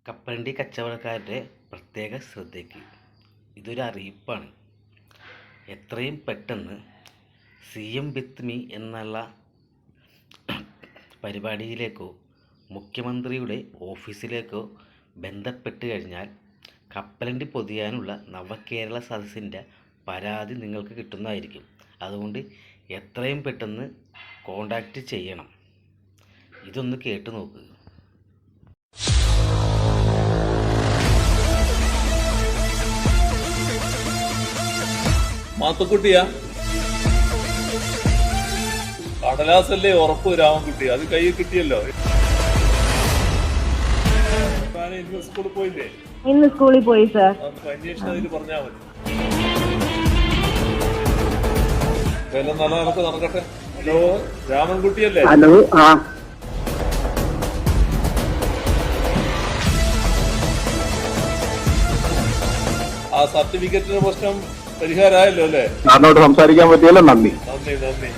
കപ്പലണ്ടി കച്ചവടക്കാരുടെ പ്രത്യേക ശ്രദ്ധയ്ക്ക് ഇതൊരു അറിയിപ്പാണ്. എത്രയും പെട്ടെന്ന് CM വിത്ത് മീ എന്നുള്ള പരിപാടിയിലേക്കോ മുഖ്യമന്ത്രിയുടെ ഓഫീസിലേക്കോ ബന്ധപ്പെട്ട് കഴിഞ്ഞാൽ കപ്പലണ്ടി പൊതിയാനുള്ള നവകേരള സദസ്സിൻ്റെ പരാതി നിങ്ങൾക്ക് കിട്ടുന്നതായിരിക്കും. അതുകൊണ്ട് എത്രയും പെട്ടെന്ന് കോണ്ടാക്റ്റ് ചെയ്യണം. ഇതൊന്ന് കേട്ടു നോക്കുക. മാത്തുക്കുട്ടിയാ, കടലാസല്ലേ ഉറപ്പ് രാമൻകുട്ടി, അത് കയ്യിൽ കിട്ടിയല്ലോ. ഇന്ന് സ്കൂളിൽ പോയില്ലേ? ഇന്ന് സ്കൂളിൽ പോയി സാർ. അന്വേഷണം അതിൽ പറഞ്ഞാൽ മതി. എല്ലാം നല്ല നടക്കട്ടെ. ഹലോ, രാമൻകുട്ടിയല്ലേ? ഹലോ. ആ സർട്ടിഫിക്കറ്റിന്റെ പ്രശ്നം പരിഹാരമായല്ലോ അല്ലേ? സാറിനോട് സംസാരിക്കാൻ പറ്റിയല്ലോ. നന്ദി. നന്ദി.